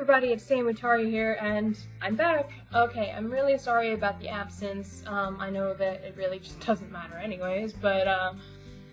everybody, it's Samutari here, and I'm back. Okay, I'm really sorry about the absence. I know that it really just doesn't matter anyways, but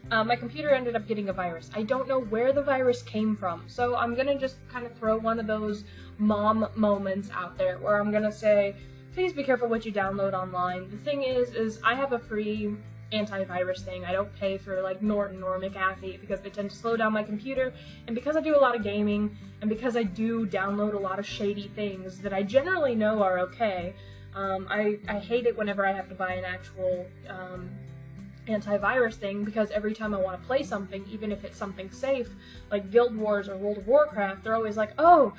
my computer ended up getting a virus. I don't know where the virus came from, so I'm gonna just kind of throw one of those mom moments out there where I'm gonna say, please be careful what you download online. The thing is I have a free antivirus thing. I don't pay for like Norton or McAfee because they tend to slow down my computer, and because I do a lot of gaming, and because I do download a lot of shady things that I generally know are okay, I hate it whenever I have to buy an actual antivirus thing, because every time I want to play something, even if it's something safe, like Guild Wars or World of Warcraft, they're always like, oh,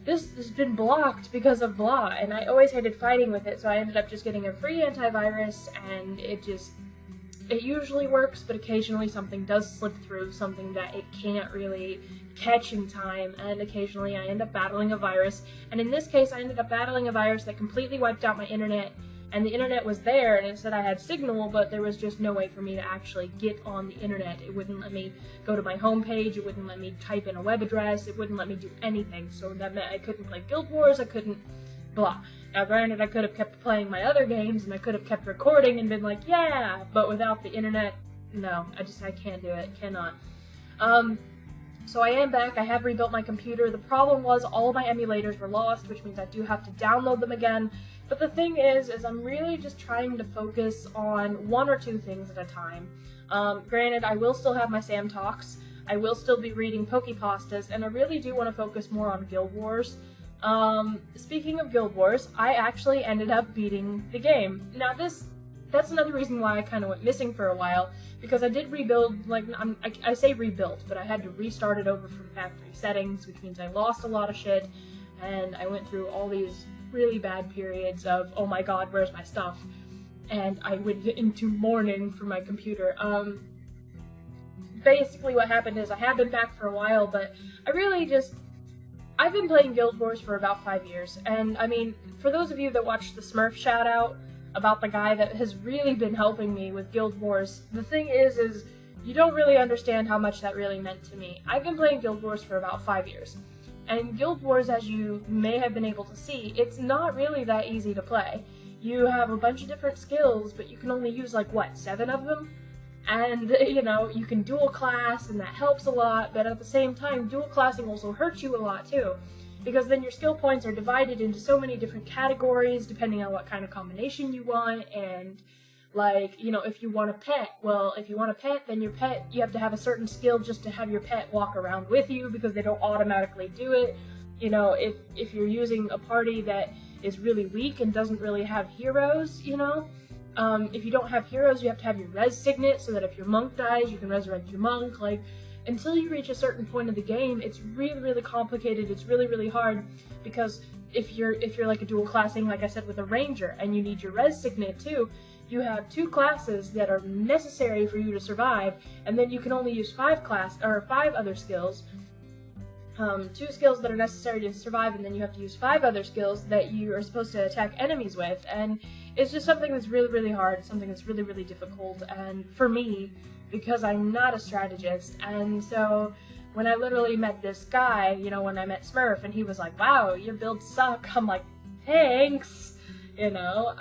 this has been blocked because of blah, and I always hated fighting with it, so I ended up just getting a free antivirus, and it usually works, but occasionally something does slip through, something that it can't really catch in time, and occasionally I end up battling a virus, and in this case I ended up battling a virus that completely wiped out my internet, and the internet was there, and it said I had signal, but there was just no way for me to actually get on the internet. It wouldn't let me go to my homepage, it wouldn't let me type in a web address, it wouldn't let me do anything, so that meant I couldn't play Guild Wars, I couldn't blah. Now granted, I could have kept playing my other games, and I could have kept recording and been like, yeah, but without the internet, no, I can't do it, cannot. So I am back, I have rebuilt my computer. The problem was all of my emulators were lost, which means I do have to download them again, but the thing is I'm really just trying to focus on one or two things at a time. Granted, I will still have my Sam Talks, I will still be reading Pokepastas, and I really do want to focus more on Guild Wars. Speaking of Guild Wars, I actually ended up beating the game. Now that's another reason why I kind of went missing for a while, because I did rebuild, like, I say rebuilt, but I had to restart it over from factory settings, which means I lost a lot of shit, and I went through all these really bad periods of, oh my god, where's my stuff? And I went into mourning for my computer. Basically what happened is I have been back for a while, but I've been playing Guild Wars for about 5 years, and I mean, for those of you that watched the Smurf shoutout about the guy that has really been helping me with Guild Wars, the thing is you don't really understand how much that really meant to me. I've been playing Guild Wars for about 5 years, and Guild Wars, as you may have been able to see, it's not really that easy to play. You have a bunch of different skills, but you can only use, like, what, 7 of them? And, you know, you can dual class, and that helps a lot, but at the same time, dual classing also hurts you a lot, too. Because then your skill points are divided into so many different categories, depending on what kind of combination you want, and, like, you know, if you want a pet, well, if you want a pet, then your pet, you have to have a certain skill just to have your pet walk around with you, because they don't automatically do it. You know, if you're using a party that is really weak and doesn't really have heroes, you know, if you don't have heroes, you have to have your res signet, so that if your monk dies, you can resurrect your monk. Like, until you reach a certain point of the game, it's really, really complicated, it's really, really hard, because if you're like a dual classing, like I said, with a ranger, and you need your res signet too, you have 2 classes that are necessary for you to survive, and then you can only use 5 other skills. 2 skills that are necessary to survive, and then you have to use 5 other skills that you are supposed to attack enemies with, and it's just something that's really, really hard, something that's really, really difficult, and for me, because I'm not a strategist, and so when I literally met this guy, you know, when I met Smurf, and he was like, wow, your builds suck, I'm like, thanks, you know,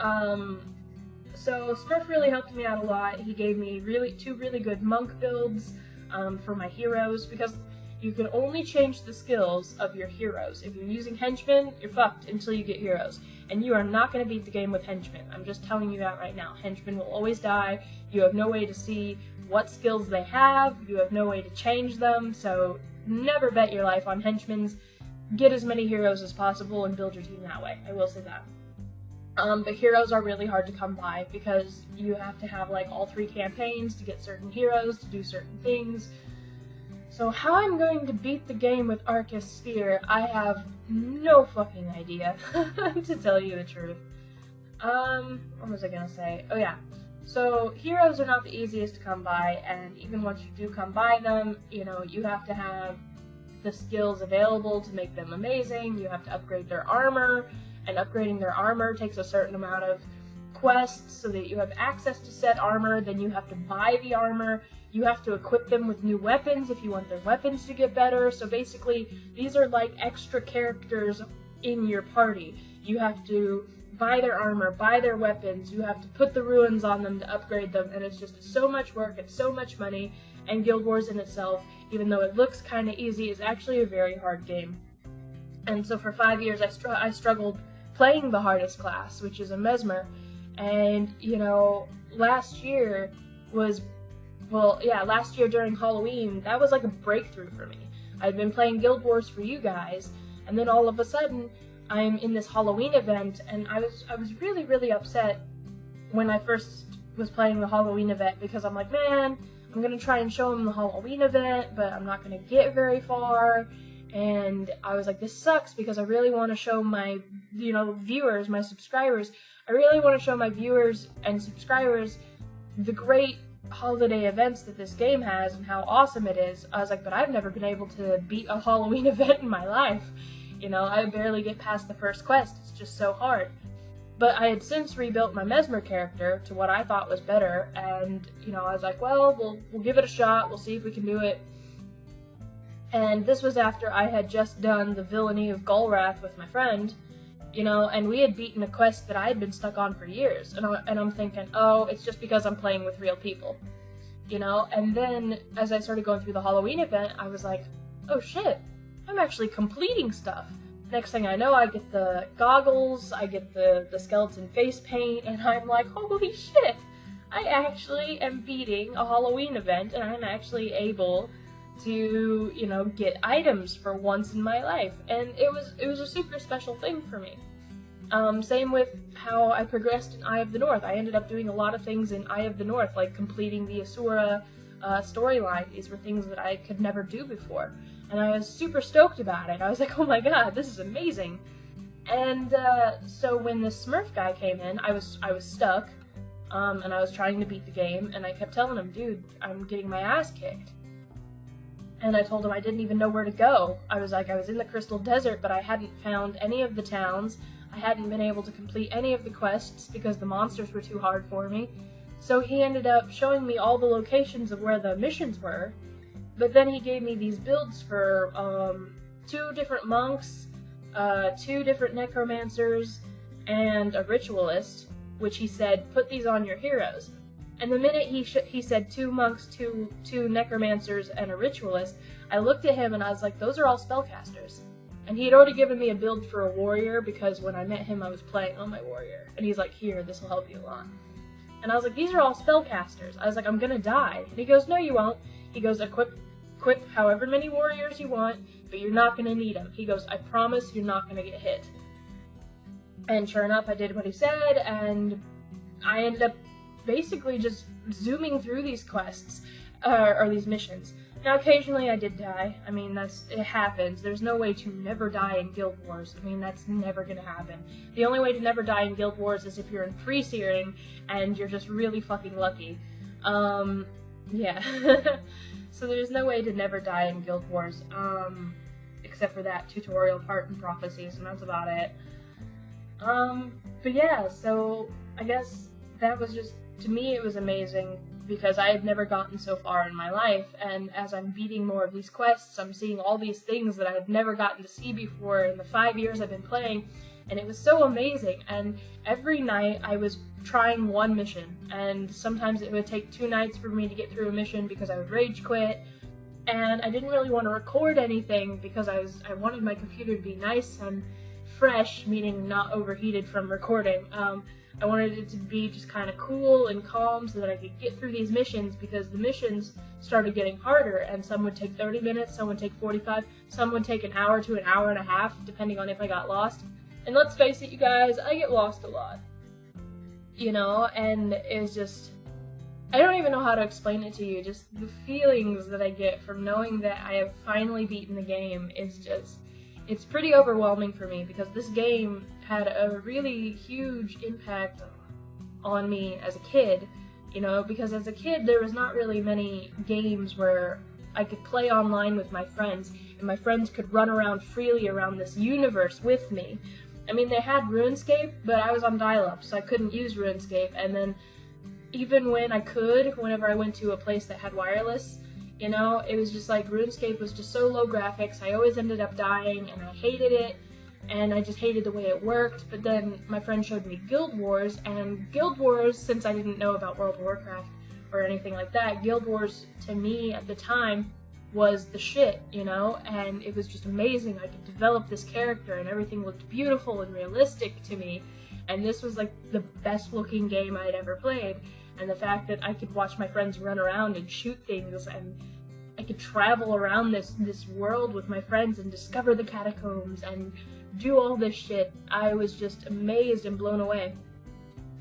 so Smurf really helped me out a lot. He gave me 2 really good monk builds, for my heroes, because you can only change the skills of your heroes. If you're using henchmen, you're fucked until you get heroes. And you are not going to beat the game with henchmen. I'm just telling you that right now. Henchmen will always die. You have no way to see what skills they have. You have no way to change them. So never bet your life on henchmen. Get as many heroes as possible and build your team that way. I will say that. But heroes are really hard to come by, because you have to have like all 3 campaigns to get certain heroes, to do certain things. So how I'm going to beat the game with Arcus Sphere, I have no fucking idea, to tell you the truth. What was I gonna say? Oh yeah. So heroes are not the easiest to come by, and even once you do come by them, you know, you have to have the skills available to make them amazing, you have to upgrade their armor, and upgrading their armor takes a certain amount of quests so that you have access to set armor, then you have to buy the armor, you have to equip them with new weapons if you want their weapons to get better. So basically, these are like extra characters in your party. You have to buy their armor, buy their weapons, you have to put the ruins on them to upgrade them, and it's just so much work, it's so much money, and Guild Wars in itself, even though it looks kind of easy, is actually a very hard game. And so for 5 years I struggled playing the hardest class, which is a Mesmer, and, you know, last year during Halloween, that was like a breakthrough for me. I'd been playing Guild Wars for you guys, and then all of a sudden, I'm in this Halloween event, and I was really, really upset when I first was playing the Halloween event, because I'm like, man, I'm gonna try and show them the Halloween event, but I'm not gonna get very far, and I was like, this sucks, because I really want to show my, viewers, my subscribers, I really want to show my viewers and subscribers the great holiday events that this game has and how awesome it is. I was like, but I've never been able to beat a Halloween event in my life. I barely get past the first quest, it's just so hard. But I had since rebuilt my Mesmer character to what I thought was better, and, I was like, well, we'll give it a shot, we'll see if we can do it. And this was after I had just done the villainy of Golrath with my friend, and we had beaten a quest that I had been stuck on for years, and I'm thinking, oh, it's just because I'm playing with real people, and then as I started going through the Halloween event, I was like, oh shit, I'm actually completing stuff. Next thing I know, I get the goggles, I get the skeleton face paint, and I'm like, holy shit, I actually am beating a Halloween event, and I'm actually able to, get items for once in my life, and it was a super special thing for me. Same with how I progressed in Eye of the North. I ended up doing a lot of things in Eye of the North, like completing the Asura storyline. These were things that I could never do before, and I was super stoked about it. I was like, oh my god, this is amazing. And so when the Smurf guy came in, I was stuck, and I was trying to beat the game, and I kept telling him, dude, I'm getting my ass kicked. And I told him I didn't even know where to go. I was in the Crystal Desert, but I hadn't found any of the towns. I hadn't been able to complete any of the quests because the monsters were too hard for me. So he ended up showing me all the locations of where the missions were, but then he gave me these builds for 2 different monks, 2 different necromancers, and a ritualist, which he said, put these on your heroes. And the minute he said 2 monks, two necromancers, and a ritualist, I looked at him and I was like, those are all spellcasters. And he had already given me a build for a warrior, because when I met him I was playing on my warrior. And he's like, here, this will help you a lot. And I was like, these are all spellcasters. I was like, I'm gonna die. And he goes, no you won't. He goes, equip however many warriors you want, but you're not gonna need them. He goes, I promise you're not gonna get hit. And sure enough, I did what he said, and I ended up basically just zooming through these quests, or these missions. Now, occasionally I did die. I mean, it happens. There's no way to never die in Guild Wars. I mean, that's never gonna happen. The only way to never die in Guild Wars is if you're in free searing and you're just really fucking lucky. Yeah. So there's no way to never die in Guild Wars, except for that tutorial part in Prophecies, and that's about it. But yeah, so I guess that was just, to me, it was amazing, because I had never gotten so far in my life, and as I'm beating more of these quests, I'm seeing all these things that I had never gotten to see before in the 5 years I've been playing, and it was so amazing. And every night I was trying one mission, and sometimes it would take 2 nights for me to get through a mission because I would rage quit, and I didn't really want to record anything because I wanted my computer to be nice and fresh, meaning not overheated from recording. I wanted it to be just kind of cool and calm so that I could get through these missions, because the missions started getting harder, and some would take 30 minutes, some would take 45, some would take an hour to an hour and a half, depending on if I got lost. And let's face it, you guys, I get lost a lot. And it's just, I don't even know how to explain it to you. Just the feelings that I get from knowing that I have finally beaten the game is just, it's pretty overwhelming for me, because this game had a really huge impact on me as a kid, because as a kid there was not really many games where I could play online with my friends, and my friends could run around freely around this universe with me. I mean, they had RuneScape, but I was on dial-up, so I couldn't use RuneScape, and then even when I could, whenever I went to a place that had wireless, you know, it was just like RuneScape was just so low graphics, I always ended up dying, and I hated it, and I just hated the way it worked. But then my friend showed me Guild Wars, and Guild Wars, since I didn't know about World of Warcraft or anything like that, Guild Wars, to me, at the time, was the shit, you know, and it was just amazing. I could develop this character, and everything looked beautiful and realistic to me, and this was like the best looking game I'd ever played. And the fact that I could watch my friends run around and shoot things, and I could travel around this world with my friends and discover the catacombs and do all this shit, I was just amazed and blown away.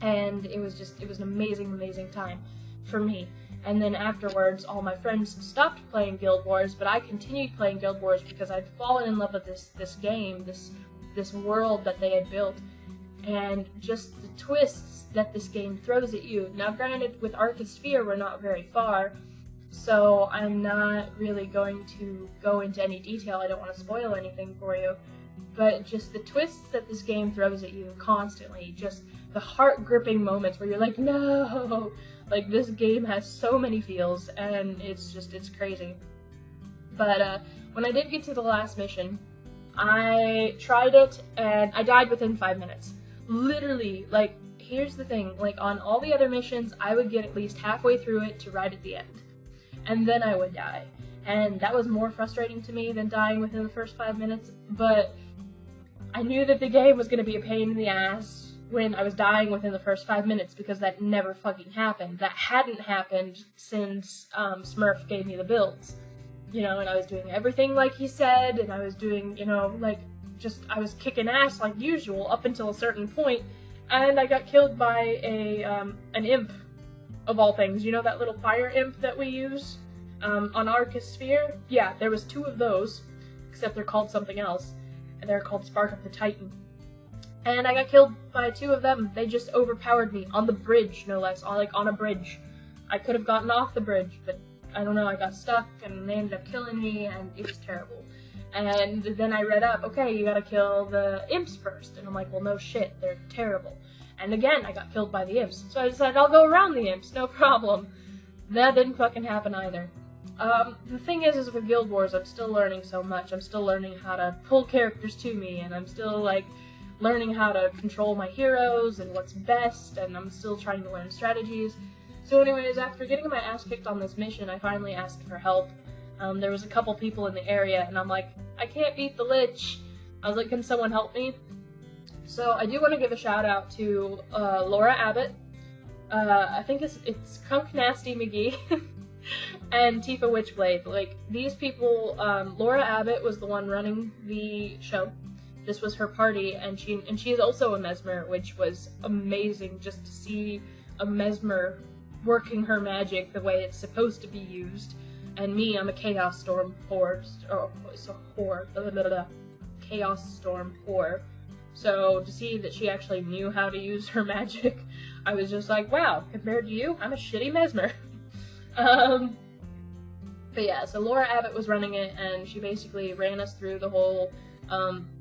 And it was an amazing time for me. And then afterwards, all my friends stopped playing Guild Wars, but I continued playing Guild Wars because I'd fallen in love with this game, this world that they had built, and just the twists that this game throws at you. Now, granted, with Archisphere, we're not very far, so I'm not really going to go into any detail. I don't want to spoil anything for you, but just the twists that this game throws at you constantly, just the heart-gripping moments where you're like, no! Like, this game has so many feels, and it's crazy. But when I did get to the last mission, I tried it, and I died within 5 minutes. Literally, like, here's the thing, like, on all the other missions, I would get at least halfway through it to right at the end. And then I would die. And that was more frustrating to me than dying within the first 5 minutes, but I knew that the game was going to be a pain in the ass when I was dying within the first 5 minutes, because that never fucking happened. That hadn't happened since Smurf gave me the builds. You know, and I was doing everything like he said, and I was doing, you know, like, I was kicking ass like usual up until a certain point, and I got killed by an imp, of all things. You know that little fire imp that we use on Archisphere? Yeah, there was 2 of those, except they're called something else, and they're called Spark of the Titan. And I got killed by 2 of them. They just overpowered me on the bridge, no less, on a bridge. I could have gotten off the bridge, but I don't know, I got stuck, and they ended up killing me, and it was terrible. And then I read up, okay, you gotta kill the imps first, and I'm like, well, no shit, they're terrible. And again, I got killed by the imps, so I decided I'll go around the imps, no problem. That didn't fucking happen either. The thing is with Guild Wars, I'm still learning so much. I'm still learning how to pull characters to me, and I'm still, like, learning how to control my heroes and what's best, and I'm still trying to learn strategies. So anyways, after getting my ass kicked on this mission, I finally asked for help. There was a couple people in the area, and I'm like, I can't beat the Lich. I was like, can someone help me? So I do want to give a shout out to Laura Abbott. I think it's Kunk Nasty McGee and Tifa Witchblade. Like, these people, Laura Abbott was the one running the show. This was her party, and she is also a Mesmer, which was amazing just to see a Mesmer working her magic the way it's supposed to be used. And me, I'm a Chaos Storm whore, Chaos Storm whore. So to see that she actually knew how to use her magic, I was just like, wow, compared to you, I'm a shitty Mesmer. But yeah, so Laura Abbott was running it, and she basically ran us through the whole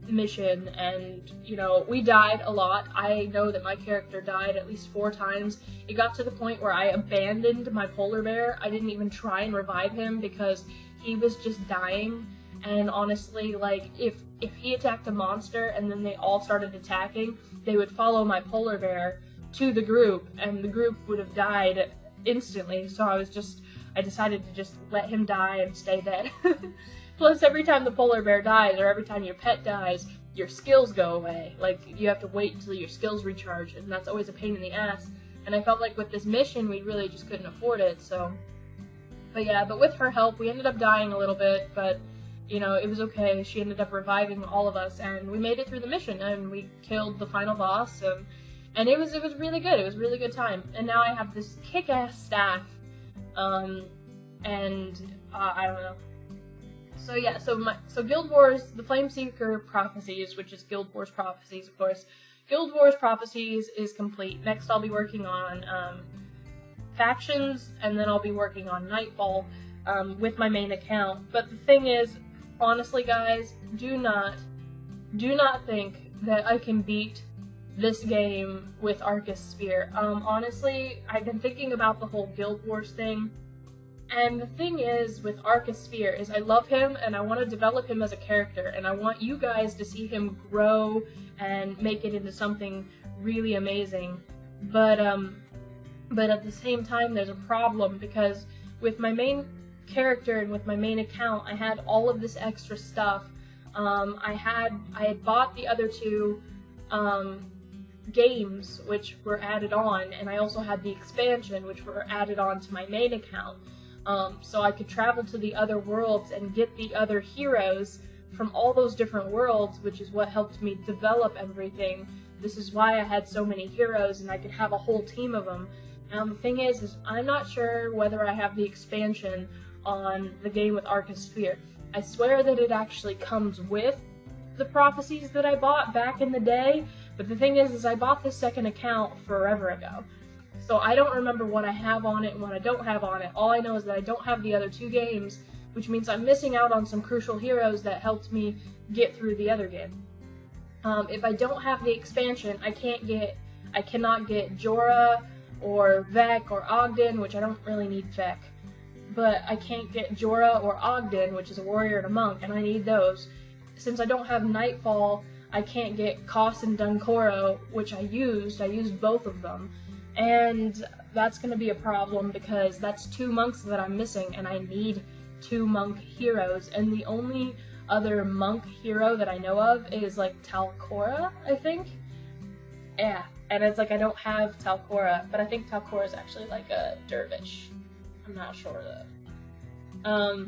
mission, and, you know, we died a lot. I know that my character died at least 4 times. It got to the point where I abandoned my polar bear. I didn't even try and revive him because he was just dying, and honestly, like, if he attacked a monster and then they all started attacking, they would follow my polar bear to the group, and the group would have died instantly, so I decided to just let him die and stay dead. Plus, every time the polar bear dies, or every time your pet dies, your skills go away. Like, you have to wait until your skills recharge, and that's always a pain in the ass. And I felt like with this mission, we really just couldn't afford it, so... But yeah, but with her help, we ended up dying a little bit, but, you know, it was okay. She ended up reviving all of us, and we made it through the mission, and we killed the final boss, and it was really good. It was a really good time. And now I have this kick-ass staff, I don't know. So yeah, so Guild Wars, the Flameseeker Prophecies, which is Guild Wars Prophecies, of course. Guild Wars Prophecies is complete. Next I'll be working on factions, and then I'll be working on Nightfall with my main account. But the thing is, honestly guys, do not think that I can beat this game with Arcus Sphere. Honestly, I've been thinking about the whole Guild Wars thing, and the thing is with Arcus Sphere is I love him and I want to develop him as a character, and I want you guys to see him grow and make it into something really amazing. But at the same time, there's a problem, because with my main character and with my main account, I had all of this extra stuff. I had bought the other two games, which were added on, and I also had the expansion, which were added on to my main account. So I could travel to the other worlds and get the other heroes from all those different worlds, which is what helped me develop everything. This is why I had so many heroes, and I could have a whole team of them. Now the thing is I'm not sure whether I have the expansion on the game with Arcus Sphere. I swear that it actually comes with the prophecies that I bought back in the day, but the thing is I bought this second account forever ago. So I don't remember what I have on it and what I don't have on it. All I know is that I don't have the other two games, which means I'm missing out on some crucial heroes that helped me get through the other game. If I don't have the expansion, I cannot get Jorah or Vec or Ogden, which I don't really need Vec. But I can't get Jorah or Ogden, which is a warrior and a monk, and I need those. Since I don't have Nightfall, I can't get Koss and Dunkoro, which I used both of them. And that's going to be a problem because that's two monks that I'm missing, and I need two monk heroes. And the only other monk hero that I know of is like Talcora, I think. Yeah, and it's like I don't have Talcora, but I think Talcora is actually like a dervish. I'm not sure though.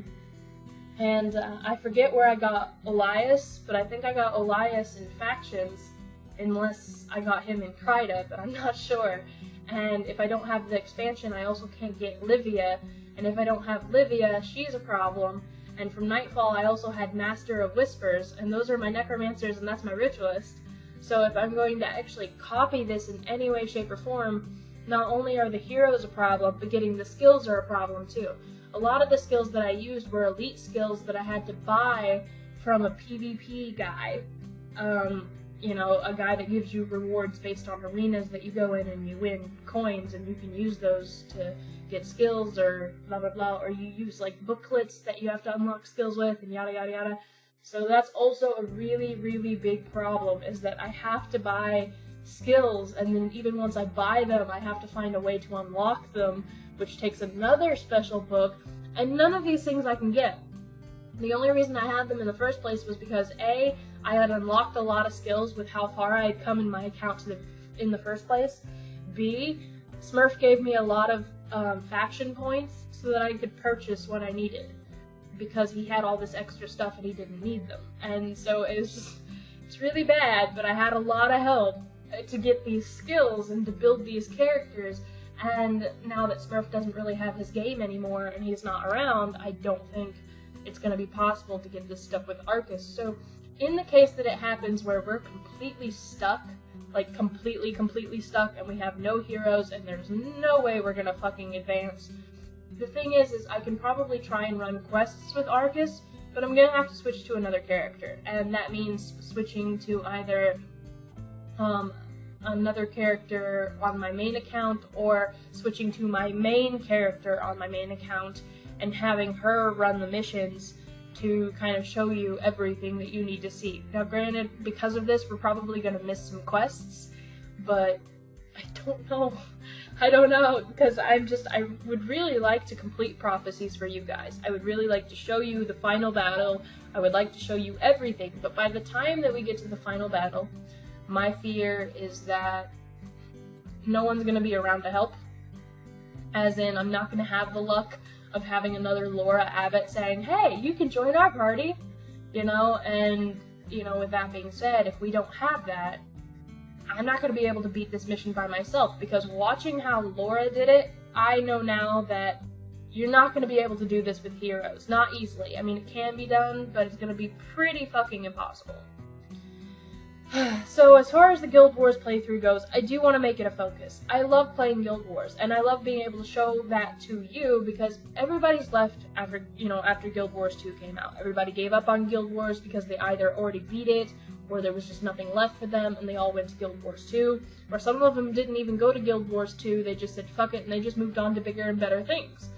I forget where I got Elias, but I think I got Elias in Factions, unless I got him in Kryta, but I'm not sure. And if I don't have the expansion, I also can't get Livia, and if I don't have Livia, she's a problem. And from Nightfall, I also had Master of Whispers, and those are my necromancers, and that's my ritualist. So if I'm going to actually copy this in any way, shape, or form, not only are the heroes a problem, but getting the skills are a problem too. A lot of the skills that I used were elite skills that I had to buy from a PvP guy. You know, a guy that gives you rewards based on arenas that you go in and you win coins, and you can use those to get skills or blah blah blah, or you use like booklets that you have to unlock skills with and yada yada yada. So that's also a really, really big problem, is that I have to buy skills, and then even once I buy them, I have to find a way to unlock them, which takes another special book, and none of these things I can get. The only reason I had them in the first place was because A, I had unlocked a lot of skills with how far I had come in my account in the first place. B, Smurf gave me a lot of faction points so that I could purchase what I needed, because he had all this extra stuff and he didn't need them. And so it's really bad, but I had a lot of help to get these skills and to build these characters. And now that Smurf doesn't really have his game anymore and he's not around, I don't think it's going to be possible to get this stuff with Arcus. So in the case that it happens where we're completely stuck, like completely stuck, and we have no heroes and there's no way we're going to fucking advance, the thing is I can probably try and run quests with Arcus, but I'm going to have to switch to another character. And that means switching to either another character on my main account, or switching to my main character on my main account and having her run the missions to kind of show you everything that you need to see. Now granted, because of this, we're probably going to miss some quests, but I don't know, because I would really like to complete prophecies for you guys. I would really like to show you the final battle. I would like to show you everything, but by the time that we get to the final battle, my fear is that no one's going to be around to help. As in, I'm not going to have the luck of having another Laura Abbott saying, hey, you can join our party, you know, and, you know, with that being said, if we don't have that, I'm not going to be able to beat this mission by myself, because watching how Laura did it, I know now that you're not going to be able to do this with heroes. Not easily. I mean, it can be done, but it's going to be pretty fucking impossible. So as far as the Guild Wars playthrough goes, I do want to make it a focus. I love playing Guild Wars, and I love being able to show that to you because everybody's left after, after Guild Wars 2 came out. Everybody gave up on Guild Wars because they either already beat it, or there was just nothing left for them, and they all went to Guild Wars 2. Or some of them didn't even go to Guild Wars 2, they just said fuck it, and they just moved on to bigger and better things.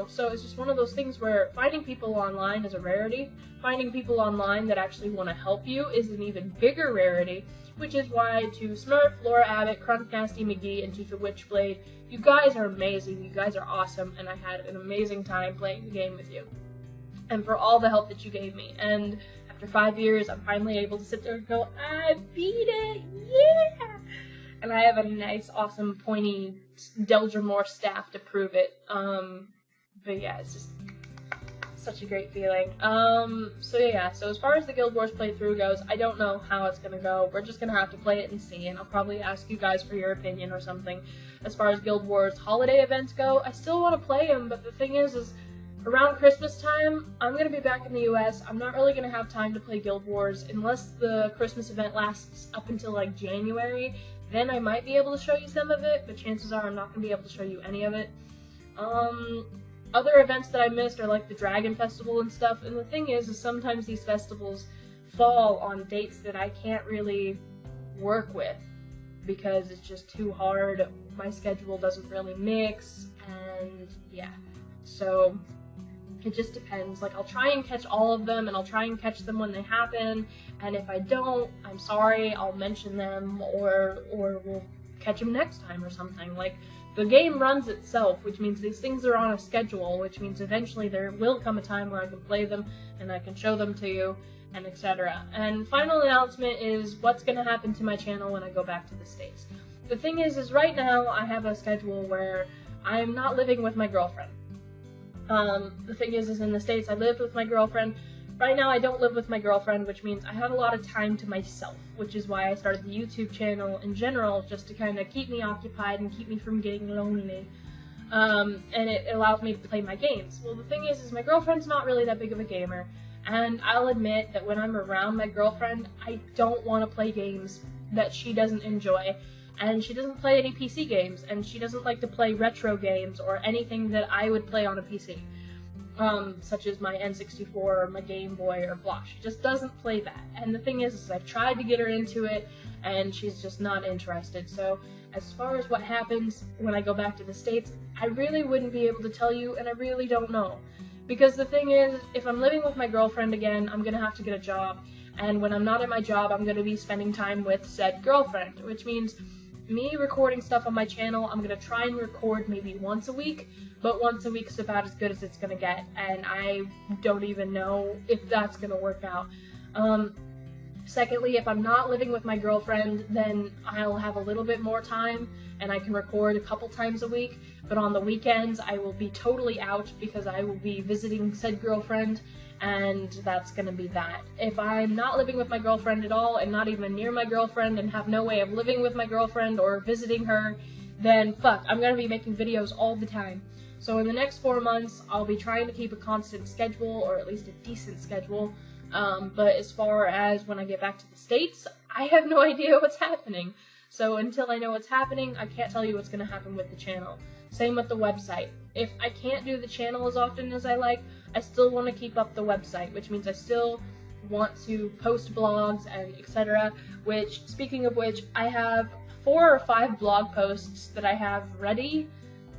So it's just one of those things where finding people online is a rarity. Finding people online that actually want to help you is an even bigger rarity, which is why to Smurf, Laura Abbott, Crunk Nasty McGee, and Tifa Witchblade, you guys are amazing, you guys are awesome, and I had an amazing time playing the game with you. And for all the help that you gave me. And after 5 years, I'm finally able to sit there and go, I beat it, yeah! And I have a nice, awesome, pointy Deldrimore staff to prove it. But yeah, it's just such a great feeling. So as far as the Guild Wars playthrough goes, I don't know how it's gonna go. We're just gonna have to play it and see, and I'll probably ask you guys for your opinion or something. As far as Guild Wars holiday events go, I still want to play them, but the thing is around Christmas time, I'm gonna be back in the US. I'm not really gonna have time to play Guild Wars unless the Christmas event lasts up until like January. Then I might be able to show you some of it, but chances are I'm not gonna be able to show you any of it. Other events that I missed are like the Dragon Festival and stuff, and the thing is sometimes these festivals fall on dates that I can't really work with because it's just too hard, my schedule doesn't really mix, and yeah, so it just depends. Like, I'll try and catch all of them, and I'll try and catch them when they happen, and if I don't, I'm sorry, I'll mention them, or we'll catch them next time or something. Like, the game runs itself, which means these things are on a schedule, which means eventually there will come a time where I can play them, and I can show them to you, and etc. And final announcement is what's going to happen to my channel when I go back to the States. The thing is right now I have a schedule where I'm not living with my girlfriend. The thing is in the States I lived with my girlfriend. Right now I don't live with my girlfriend, which means I have a lot of time to myself, which is why I started the YouTube channel in general, just to kind of keep me occupied and keep me from getting lonely. And it allows me to play my games. Well, the thing is my girlfriend's not really that big of a gamer, and I'll admit that when I'm around my girlfriend, I don't want to play games that she doesn't enjoy. And she doesn't play any PC games, and she doesn't like to play retro games or anything that I would play on a PC. Such as my N64 or my Game Boy or blah. She just doesn't play that. And the thing is I've tried to get her into it, and she's just not interested. So as far as what happens when I go back to the States, I really wouldn't be able to tell you, and I really don't know. Because the thing is, if I'm living with my girlfriend again, I'm gonna have to get a job. And when I'm not at my job, I'm gonna be spending time with said girlfriend, which means me recording stuff on my channel, I'm gonna try and record maybe once a week, but once a week is about as good as it's gonna get, and I don't even know if that's gonna work out. Secondly, if I'm not living with my girlfriend, then I'll have a little bit more time, and I can record a couple times a week, but on the weekends I will be totally out because I will be visiting said girlfriend, and that's gonna be that. If I'm not living with my girlfriend at all, and not even near my girlfriend, and have no way of living with my girlfriend or visiting her, then fuck, I'm gonna be making videos all the time. So in the next 4 months, I'll be trying to keep a constant schedule, or at least a decent schedule, but as far as when I get back to the States, I have no idea what's happening. So until I know what's happening, I can't tell you what's gonna happen with the channel. Same with the website. If I can't do the channel as often as I like, I still want to keep up the website, which means I still want to post blogs and etc. Which, speaking of which, I have 4 or 5 blog posts that I have ready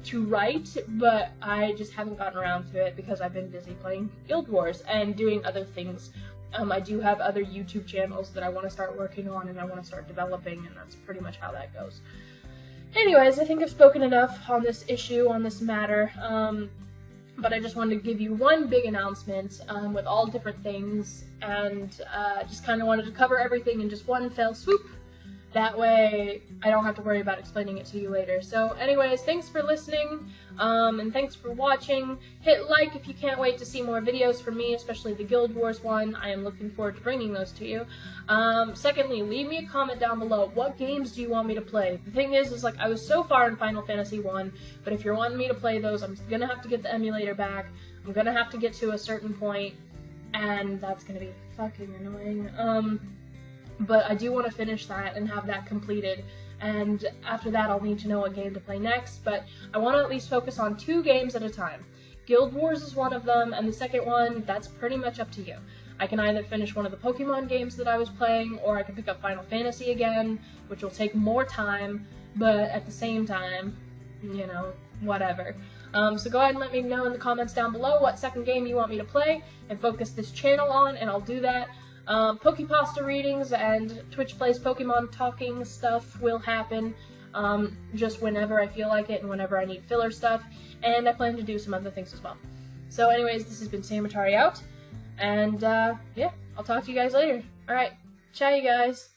to write, but I just haven't gotten around to it because I've been busy playing Guild Wars and doing other things. I do have other YouTube channels that I want to start working on and I want to start developing, and that's pretty much how that goes. Anyways, I think I've spoken enough on this issue, on this matter, but I just wanted to give you one big announcement with all different things, and just kind of wanted to cover everything in just one fell swoop. That way, I don't have to worry about explaining it to you later. So anyways, thanks for listening, and thanks for watching. Hit like if you can't wait to see more videos from me, especially the Guild Wars one. I am looking forward to bringing those to you. Secondly, leave me a comment down below. What games do you want me to play? The thing is like, I was so far in Final Fantasy 1, but if you're wanting me to play those, I'm gonna have to get the emulator back. I'm gonna have to get to a certain point, and that's gonna be fucking annoying. but I do want to finish that and have that completed, and after that I'll need to know what game to play next, but I want to at least focus on 2 games at a time. Guild Wars is one of them, and the second one, that's pretty much up to you. I can either finish one of the Pokemon games that I was playing, or I can pick up Final Fantasy again, which will take more time, but at the same time, you know, whatever. So go ahead and let me know in the comments down below what second game you want me to play and focus this channel on, and I'll do that. Pokepasta readings and Twitch Plays Pokemon talking stuff will happen just whenever I feel like it and whenever I need filler stuff, and I plan to do some other things as well. So anyways, this has been Samatari out, and yeah, I'll talk to you guys later. Alright, ciao you guys!